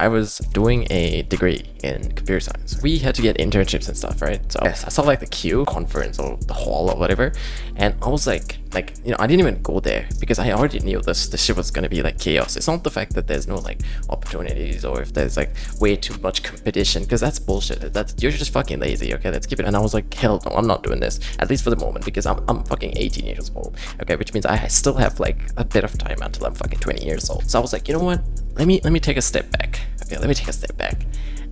I was doing a degree in computer science. We had to get internships and stuff, right? So I saw like the Q conference or the hall or whatever, and I was like, I didn't even go there because I already knew this shit was gonna be like chaos. It's not the fact that there's no like opportunities or if there's like way too much competition, because that's bullshit. You're just fucking lazy. Okay, let's keep it. And I was like, hell no, I'm not doing this, at least for the moment, because I'm fucking 18 years old. Okay, which means I still have like a bit of time until I'm fucking 20 years old. So I was like, you know what? Let me take a step back. Okay, let me take a step back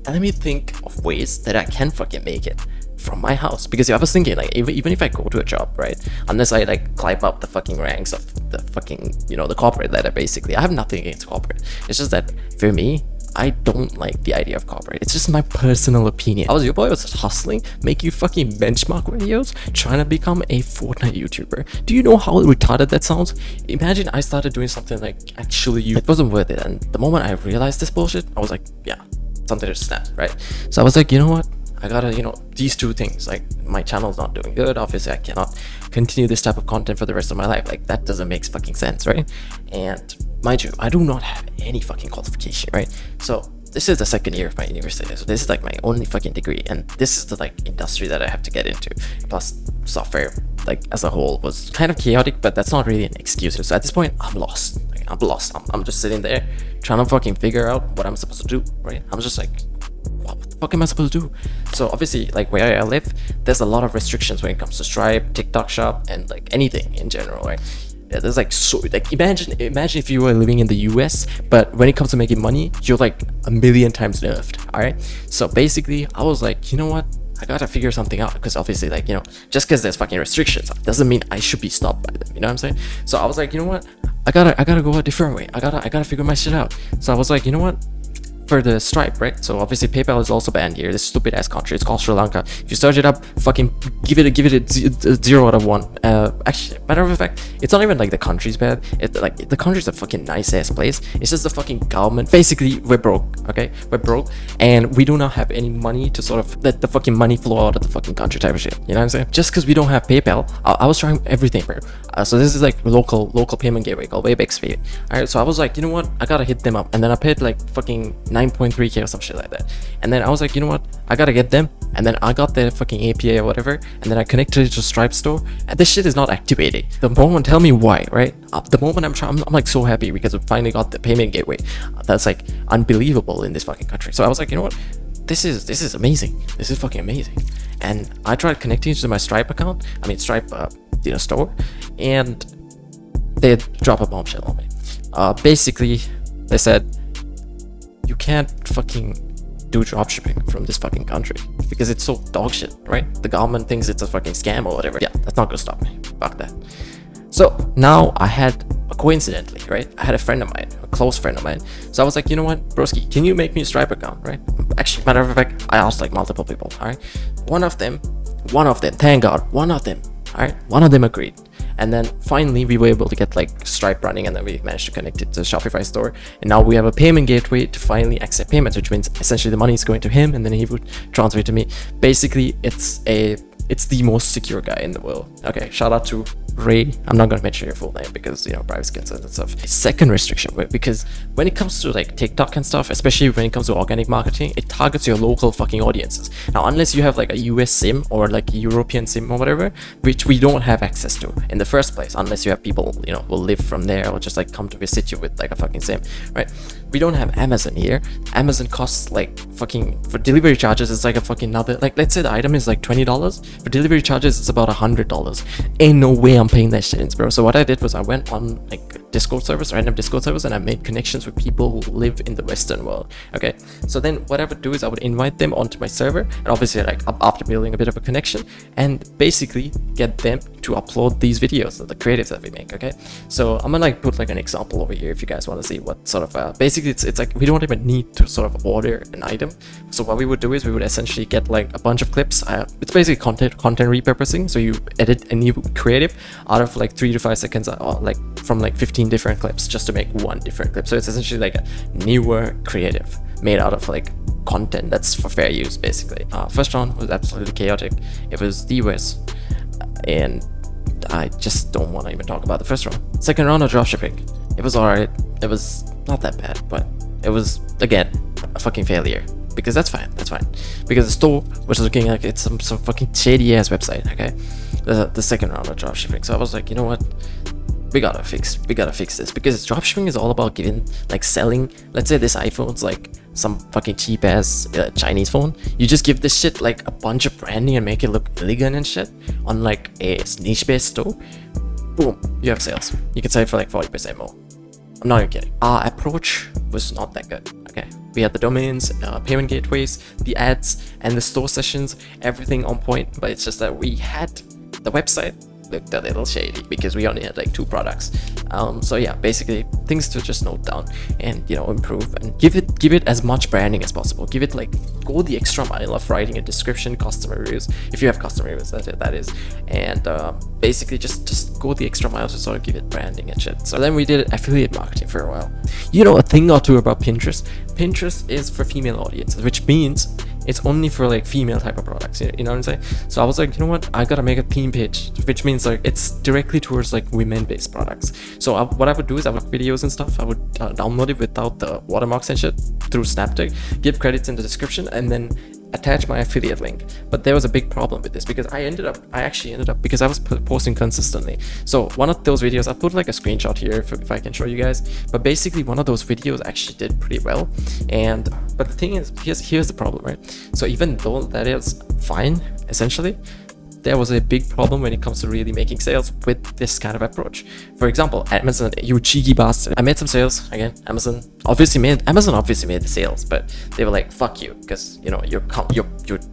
and let me think of ways that I can fucking make it from my house. Because I was thinking, like, even if I go to a job, right, unless I like climb up the fucking ranks of the fucking, the corporate ladder, basically, I have nothing against corporate. It's just that for me, I don't like the idea of corporate. It's just my personal opinion. Your boy was just hustling, making fucking benchmark videos, trying to become a Fortnite YouTuber. Do you know how retarded that sounds? Imagine I started doing something like actually it wasn't worth it. And the moment I realized this bullshit, I was like, yeah, something to snap, right? So I was like, you know what? I gotta, these two things, like my channel's not doing good. Obviously, I cannot continue this type of content for the rest of my life. Like that doesn't make fucking sense, right? And mind you, I do not have any fucking qualification, right? So this is the second year of my university. So this is like my only fucking degree, and this is the like industry that I have to get into. Plus software, like as a whole, was kind of chaotic, but that's not really an excuse. So at this point, I'm lost. I'm lost. I'm just sitting there trying to fucking figure out what I'm supposed to do, right? I'm just like, what the fuck am I supposed to do? So obviously, like where I live, there's a lot of restrictions when it comes to Stripe, TikTok Shop, and like anything in general, right? Yeah, there's like imagine if you were living in the US, but when it comes to making money, you're like a million times nerfed. All right. So basically, I was like, you know what? I gotta figure something out, because obviously, like, just because there's fucking restrictions doesn't mean I should be stopped by them. You know what I'm saying? So I was like, you know what? I gotta go a different way. I gotta figure my shit out. So I was like, you know what? For the Stripe, right? So obviously PayPal is also banned here. This stupid ass country. It's called Sri Lanka. If you search it up, fucking give it a 0 out of 1. Actually, matter of fact, it's not even like the country's bad. It's like the country's a fucking nice ass place. It's just the fucking government. Basically, we're broke. Okay, we're broke, and we do not have any money to sort of let the fucking money flow out of the fucking country type of shit. You know what I'm saying? Just because we don't have PayPal, I was trying everything, bro. So this is like local payment gateway called WebEx. Alright, so I was like, you know what? I gotta hit them up, and then I paid like fucking 9.3k or some shit like that. And then I was like, you know what? I gotta get them. And then I got their fucking API or whatever, and then I connected it to Stripe store, and this shit is not activating. The moment, tell me why, right? The moment I'm like so happy because we finally got the payment gateway. That's like unbelievable in this fucking country. So I was like, you know what? This is amazing. This is fucking amazing. And I tried connecting it to my Stripe account. I mean Stripe, store, and they drop a bombshell on me. Basically, they said you can't fucking do dropshipping from this fucking country because it's so dog shit, right? The government thinks it's a fucking scam or whatever. Yeah, that's not gonna stop me. Fuck that. So now I had, coincidentally, right? I had a friend of mine, a close friend of mine. So I was like, you know what, broski, can you make me a Stripe account, right? Actually, matter of fact, I asked like multiple people, all right? One of them, thank God, one of them, all right? One of them agreed. And then finally we were able to get like Stripe running, and then we managed to connect it to the Shopify store, and now we have a payment gateway to finally accept payments, which means essentially the money is going to him and then he would transfer it to me. Basically, it's the most secure guy in the world. Okay, shout out to Ray. I'm not gonna mention your full name because privacy concerns and stuff. Second restriction, because when it comes to like TikTok and stuff, especially when it comes to organic marketing, it targets your local fucking audiences. Now, unless you have like a US SIM or like a European SIM or whatever, which we don't have access to in the first place, unless you have people will live from there or just like come to visit you with like a fucking SIM, right? We don't have Amazon here. Amazon costs like fucking, for delivery charges, it's like a fucking another, like let's say the item is like $20. For delivery charges, it's about $100. Ain't no way I'm paying that shit in, bro. So what I did was I went on like random Discord servers, and I made connections with people who live in the Western world. Okay, so then what I would do is I would invite them onto my server, and obviously like after building a bit of a connection, and basically get them to upload these videos, the creatives that we make. Okay, so I'm gonna like put like an example over here if you guys want to see what sort of basically it's like we don't even need to sort of order an item. So what we would do is we would essentially get like a bunch of clips. It's basically content repurposing. So you edit a new creative out of like 3 to 5 seconds, like from like 15 different clips, just to make one different clip. So it's essentially like a newer creative made out of like content that's for fair use, basically. First round was absolutely chaotic. It was the US, and I just don't want to even talk about the first round. Second round of dropshipping, it was alright. It was not that bad, but it was, again, fucking failure. Because that's fine, because the store was looking like it's some fucking shady ass website. Okay, the second round of dropshipping. So I was like, you know what, we gotta fix this, because dropshipping is all about giving, like, selling. Let's say this iPhone's like some fucking cheap ass Chinese phone. You just give this shit like a bunch of branding and make it look elegant and shit on like a niche based store. Boom, you have sales. You can sell it for like 40% more. I'm not even kidding. Our approach was not that good. Okay, we had the domains, payment gateways, the ads, and the store sessions, everything on point. But it's just that we had the website looked a little shady because we only had like 2 products. So yeah, basically things to just note down and, you know, improve and give it as much branding as possible. Give it, like, go the extra mile of writing a description, customer reviews, if you have customer reviews, that is, and basically just go the extra mile to sort of give it branding and shit. So then we did affiliate marketing for a while. You know, a thing or two about Pinterest. Pinterest is for female audiences, which means it's only for like female type of products, you know what I'm saying? So I was like, you know what, I gotta make a theme page, which means like it's directly towards like women based products. So what I would do is I would videos and stuff, I would download it without the watermarks and shit through Snaptag, give credits in the description, and then attach my affiliate link. But there was a big problem with this because I actually ended up because I was posting consistently. So one of those videos, I put like a screenshot here if I can show you guys, but basically one of those videos actually did pretty well. But the thing is, here's the problem, right? So even though that is fine, essentially, there was a big problem when it comes to really making sales with this kind of approach. For example, Amazon, you cheeky bastard. I made some sales again. Amazon obviously made the sales, but they were like, fuck you, because, you know, your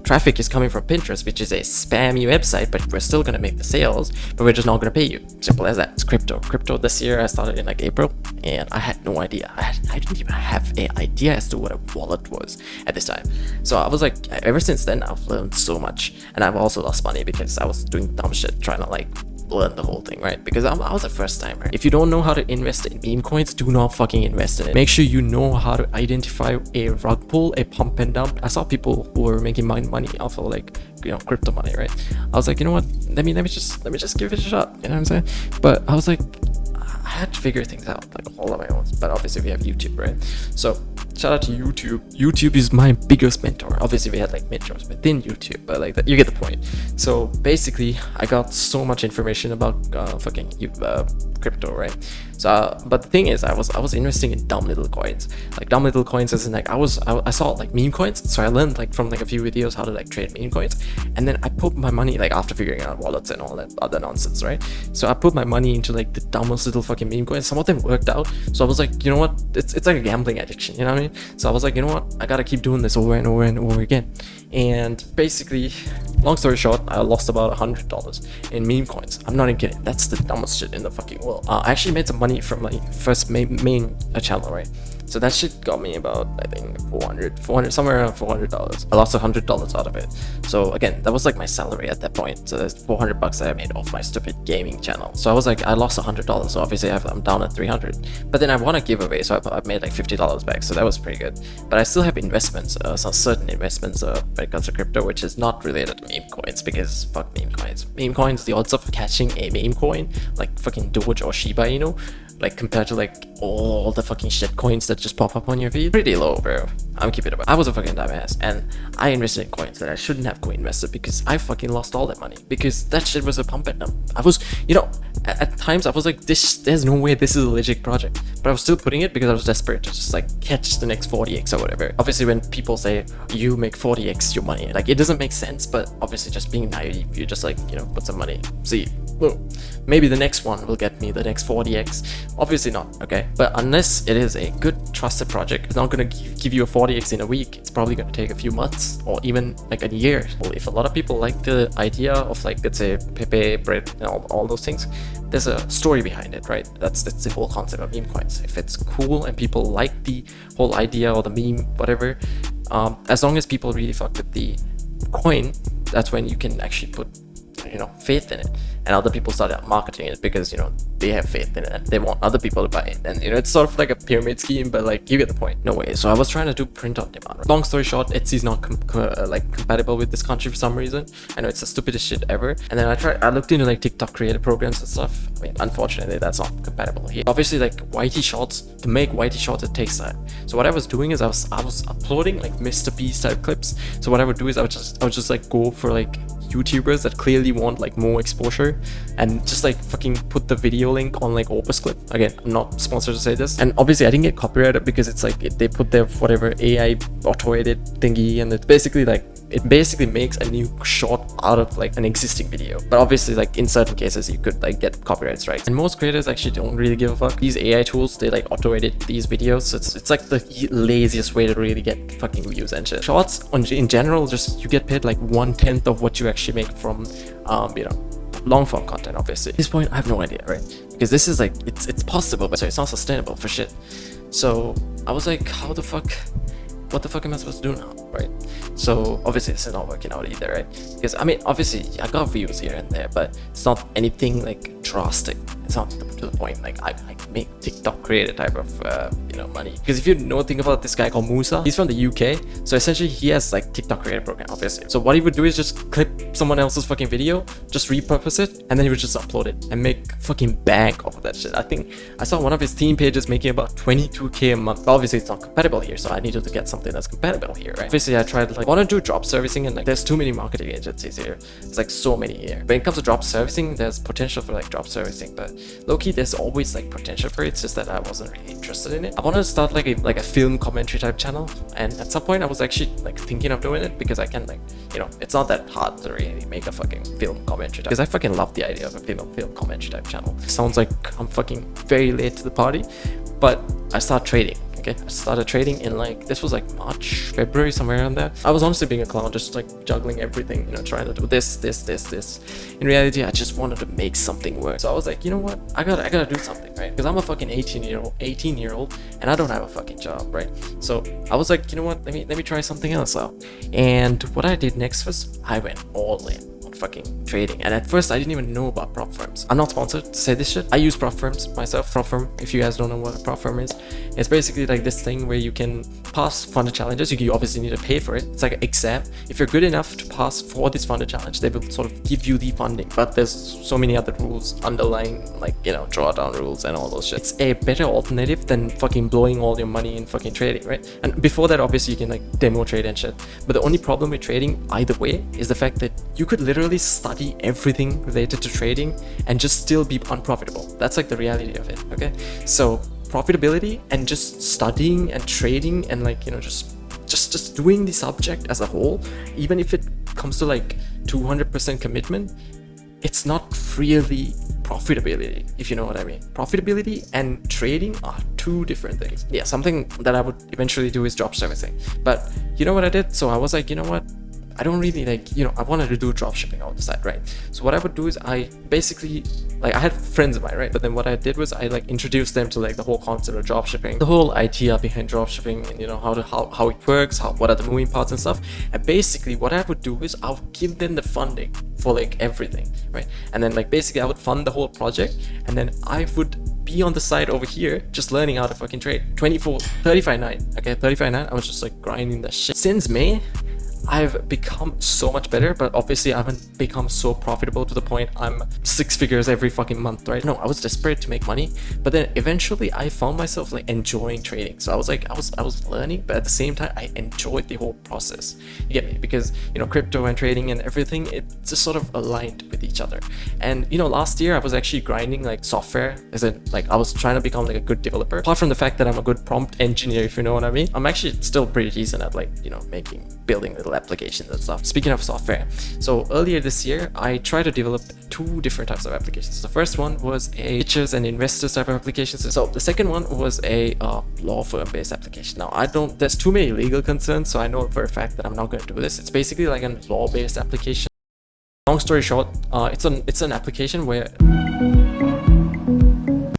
traffic is coming from Pinterest, which is a spammy website, but we're still gonna make the sales, but we're just not gonna pay you. Simple as that. It's crypto. This year I started in like April, and I had no idea. I didn't even have an idea as to what a wallet was at this time. So I was like, ever since then I've learned so much, and I've also lost money because I was doing dumb shit trying to like learn the whole thing, right? Because I was a first timer. If you don't know how to invest in meme coins, do not fucking invest in it. Make sure you know how to identify a rug pull, a pump and dump. I saw people who were making money off of like, you know, crypto money, right? I was like, you know what? Let me just give it a shot. You know what I'm saying? But I was like, I had to figure things out like all on my own. But obviously we have YouTube, right? So shout out to YouTube. YouTube is my biggest mentor. Obviously we had like mentors within YouTube, but like that, you get the point. So basically I got so much information about fucking crypto, right? So but the thing is, I was investing in dumb little coins, like dumb little coins as in like I saw like meme coins. So I learned like from like a few videos how to like trade meme coins, and then I put my money, like after figuring out wallets and all that other nonsense, right? So I put my money into like the dumbest little fucking meme coins. Some of them worked out, so I was like, you know what, it's like a gambling addiction, you know what I mean? So I was like, you know what, I gotta keep doing this over and over and over again. And basically, long story short, I lost about $100 in meme coins. I'm not even kidding. That's the dumbest shit in the fucking world. I actually made some money from my first main channel, right? So that shit got me about, I think, 400, somewhere around $400. I lost $100 out of it. So again, that was like my salary at that point. So there's 400 bucks that I made off my stupid gaming channel. So I was like, I lost $100. So obviously I'm down at 300. But then I won a giveaway, so I made like $50 back. So that was pretty good. But I still have investments, some certain investments when it comes to crypto, which is not related to meme coins, because fuck meme coins. Meme coins, the odds of catching a meme coin like fucking Doge or Shiba Inu, like compared to like all the fucking shit coins that just pop up on your feed, pretty low, bro. I'm keeping it up. I was a fucking dumbass, and I invested in coins that I shouldn't have co-invested because I fucking lost all that money because that shit was a pump and dump. I was, you know, at times I was like, there's no way this is a legit project, but I was still putting it because I was desperate to just like catch the next 40x or whatever. Obviously when people say you make 40x your money, like it doesn't make sense, but obviously just being naive, you just like, you know, put some money, see, boom, maybe the next one will get me the next 40x. Obviously not, okay? But unless it is a good trusted project, it's not gonna give you a 40x in a week. It's probably gonna take a few months or even like a year. Well, if a lot of people like the idea of like, let's say, Pepe, bread, and all those things, there's a story behind it, right? That's the whole concept of meme coins. If it's cool and people like the whole idea or the meme, whatever, as long as people really fuck with the coin, that's when you can actually put faith in it, and other people started marketing it because they have faith in it and they want other people to buy it, and it's sort of like a pyramid scheme, but like you get the point. No way. So I was trying to do print on demand. Long story short, Etsy's not compatible with this country for some reason. I know it's the stupidest shit ever. And then I looked into like TikTok creator programs and stuff. I mean, unfortunately that's not compatible here. Obviously, like YT shorts, to make YT shorts it takes time. So what I was doing is I was uploading like Mr. Beast type clips. So what I would do is I would just like go for like YouTubers that clearly want like more exposure and just like fucking put the video link on like Opus Clip. Again, I'm not sponsored to say this, and obviously I didn't get copyrighted because it's like they put their whatever AI auto-edit thingy, and it basically makes a new short out of like an existing video. But obviously, like in certain cases you could like get copyright strikes, and most creators actually don't really give a fuck. These AI tools, they like auto-edit these videos, so it's like the laziest way to really get fucking views and shit. Shorts in general, just you get paid like 1/10 of what you actually make from long form content. Obviously at this point I have no idea, right? Because this is like it's possible, but so it's not sustainable for shit. So I was like, what the fuck am I supposed to do now, right? So obviously this is not working out either, right? Because I mean, obviously I got views here and there, but it's not anything like drastic. It's not to the point like I make TikTok creator type of money. Because if you know, think about this guy called Musa. He's from the UK, so essentially he has like TikTok creator program, obviously. So what he would do is just clip someone else's fucking video, just repurpose it, and then he would just upload it and make fucking bank off of that shit. I think I saw one of his theme pages making about 22k a month. But obviously it's not compatible here, so I needed to get something that's compatible here, right? Obviously I tried like, I want to do drop servicing, and like there's too many marketing agencies here. There's like so many here. When it comes to drop servicing, there's potential for like drop servicing, but low-key there's always like potential for it. It's just that I wasn't really interested in it. I wanted to start like a film commentary type channel, and at some point I was actually like thinking of doing it because I can like it's not that hard to really make a fucking film commentary type, because I fucking love the idea of a film commentary type channel. It sounds like I'm fucking very late to the party, but I started trading. I started trading in like, this was like March, February, somewhere around there. I was honestly being a clown, just like juggling everything, trying to do this. In reality, I just wanted to make something work. So I was like, you know what? I gotta do something, right? Because I'm a fucking 18-year-old, and I don't have a fucking job, right? So I was like, you know what? Let me try something else out. And what I did next was I went all in fucking trading. And at first I didn't even know about prop firms. I'm not sponsored to say this shit. I use prop firms myself. Prop firm, if you guys don't know what a prop firm is, it's basically like this thing where you can pass funded challenges. You obviously need to pay for it. It's like an exam. If you're good enough to pass for this funded challenge, they will sort of give you the funding. But there's so many other rules underlying, like drawdown rules and all those shit. It's a better alternative than fucking blowing all your money in fucking trading, right? And before that, obviously you can like demo trade and shit. But the only problem with trading either way is the fact that you could literally study everything related to trading and just still be unprofitable. That's like the reality of it. Okay, so profitability and just studying and trading and like just doing the subject as a whole, even if it comes to like 200% commitment, it's not really profitability, if you know what I mean. Profitability and trading are two different things. Yeah, something that I would eventually do is drop servicing. But you know what I did? So I was like, you know what? I don't really like, I wanted to do drop shipping on the side, right? So what I would do is I basically, like, I had friends of mine, right? But then what I did was I like introduced them to like the whole concept of drop shipping, the whole idea behind drop shipping, and how it works, what are the moving parts and stuff. And basically what I would do is I would give them the funding for like everything, right? And then like basically I would fund the whole project, and then I would be on the side over here just learning how to fucking trade. 35.9, okay, 35.9. I was just like grinding that shit. Since May, I've become so much better, but obviously I haven't become so profitable to the point I'm 6 figures every fucking month, right? No, I was desperate to make money, but then eventually I found myself like enjoying trading. So I was like, I was learning, but at the same time I enjoyed the whole process. You get me? Because crypto and trading and everything, it's just sort of aligned with each other. And last year I was actually grinding like software, as in like I was trying to become like a good developer. Apart from the fact that I'm a good prompt engineer, if you know what I mean, I'm actually still pretty decent at like building little applications and stuff. Speaking of software, so earlier this year I tried to develop 2 different types of applications. The first one was a pitchers and investors type of applications. So the second one was a law firm based application. Now there's too many legal concerns, so I know for a fact that I'm not going to do this. It's basically like a law based application. Long story short, it's an application where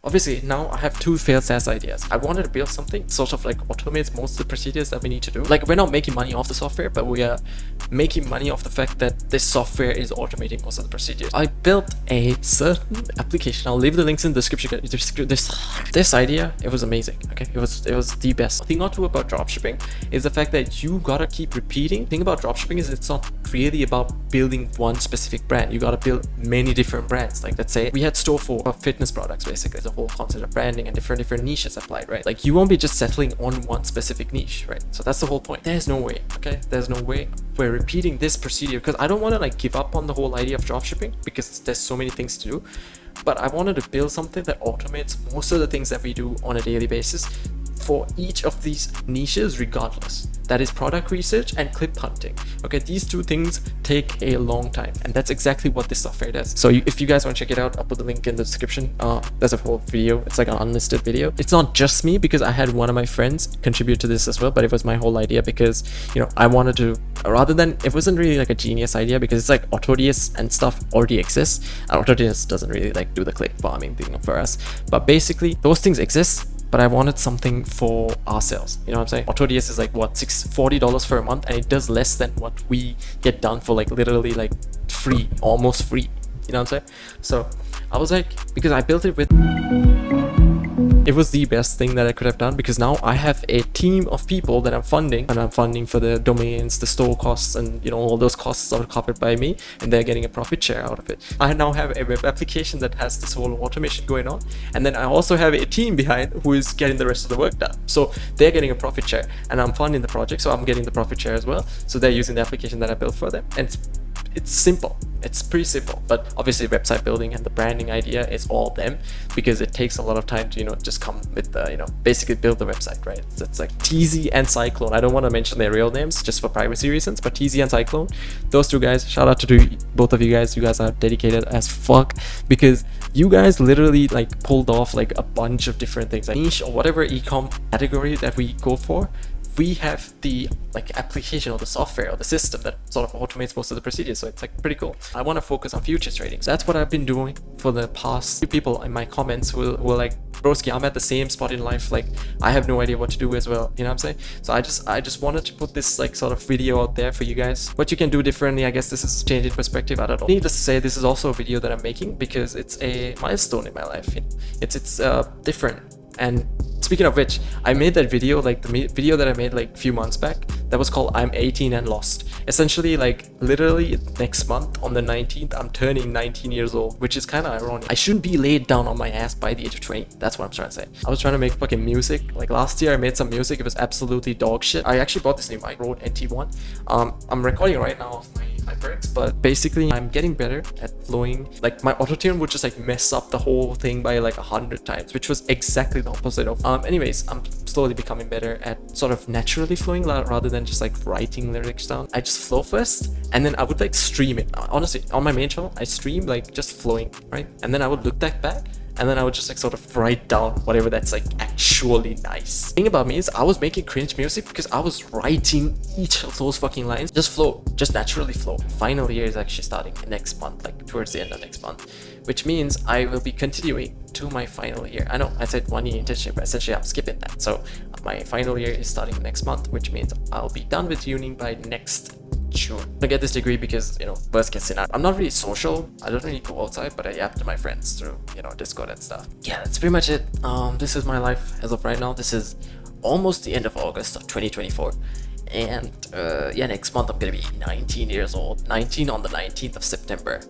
obviously now I have two failed SaaS ideas. I wanted to build something sort of like automates most of the procedures that we need to do. Like we're not making money off the software, but we are making money off the fact that this software is automating most of the procedures. I built a certain application. I'll leave the links in the description. This idea, it was amazing. Okay, it was the best. The thing not true about dropshipping is the fact that you gotta keep repeating. The thing about dropshipping is it's not really about building one specific brand. You gotta build many different brands. Like let's say we had store for fitness products, basically the whole concept of branding and different niches applied, right? Like you won't be just settling on one specific niche, right? So that's the whole point. There's no way, okay? There's no way we're repeating this procedure, because I don't want to like give up on the whole idea of dropshipping because there's so many things to do. But I wanted to build something that automates most of the things that we do on a daily basis for each of these niches regardless. That is product research and clip hunting. Okay, these two things take a long time, and that's exactly what this software does. So if you guys want to check it out, I'll put the link in the description. There's a whole video. It's like an unlisted video. It's not just me, because I had one of my friends contribute to this as well, but it was my whole idea because, you know, I wanted to, rather than, it wasn't really like a genius idea because it's like AutoDS and stuff already exists. AutoDS doesn't really like do the click farming thing for us, but basically those things exist. But I wanted something for ourselves. You know what I'm saying? AutoDS is like what, $40 for a month, and it does less than what we get done for like literally like free, almost free. You know what I'm saying? So I was like, because I built it with, it was the best thing that I could have done, because now I have a team of people that I'm funding, and I'm funding for the domains, the store costs, and you know, all those costs are covered by me, and they're getting a profit share out of it. I now have a web application that has this whole automation going on, and then I also have a team behind who is getting the rest of the work done. So they're getting a profit share, and I'm funding the project, so I'm getting the profit share as well. So they're using the application that I built for them, and it's simple. It's pretty simple, but obviously website building and the branding idea is all them, because it takes a lot of time to, you know, just come with the, you know, basically build the website, right? So it's like TZ and Cyclone. I don't want to mention their real names just for privacy reasons, but TZ and Cyclone, those two guys, shout out to both of you guys. You guys are dedicated as fuck, because you guys literally like pulled off like a bunch of different things, like niche or whatever e-com category that we go for. We have the like application or the software or the system that sort of automates most of the procedures, so it's like pretty cool. I want to focus on futures trading, so that's what I've been doing for the past. Few people in my comments were like, broski, I'm at the same spot in life, like I have no idea what to do as well, you know what I'm saying? So I just wanted to put this like sort of video out there for you guys. What you can do differently, I guess this is changing perspective, I don't know. Needless to say, this is also a video that I'm making because it's a milestone in my life, you know? It's different. And speaking of which, I made that video, like the video that I made like a few months back, that was called I'm 18 and Lost. Essentially, like literally next month on the 19th, I'm turning 19 years old, which is kind of ironic. I shouldn't be laid down on my ass by the age of 20. That's what I'm trying to say. I was trying to make fucking music. Like last year I made some music. It was absolutely dog shit. I actually bought this new mic, Rode NT1. I'm recording right now off my iPads, but basically I'm getting better at flowing. Like my auto-tune would just like mess up the whole thing by like 100 times, which was exactly the opposite of anyways, I'm slowly becoming better at sort of naturally flowing rather than just like writing lyrics down. I just flow first, and then I would like stream it. Honestly, on my main channel I stream like just flowing, right? And then I would look that back, and then I would just like sort of write down whatever that's like actually nice. The thing about me is I was making cringe music because I was writing each of those fucking lines. Just flow, just naturally flow. Final year is actually starting next month, like towards the end of next month, which means I will be continuing to my final year. I know I said 1 year internship, but essentially I'm skipping that. So my final year is starting next month, which means I'll be done with uni by next June. I get this degree because, you know, worst case scenario, I'm not really social. I don't really go outside, but I yap to my friends through, you know, Discord and stuff. Yeah, that's pretty much it. This is my life as of right now. This is almost the end of August of 2024. And yeah, next month I'm gonna be 19 years old. 19 on the 19th of September.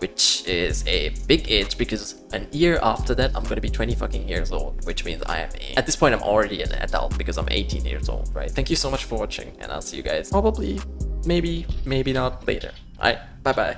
Which is a big age because an year after that I'm gonna be 20 fucking years old, which means at this point I'm already an adult because I'm 18 years old, right? Thank you so much for watching, and I'll see you guys probably, maybe not later. Alright, bye bye.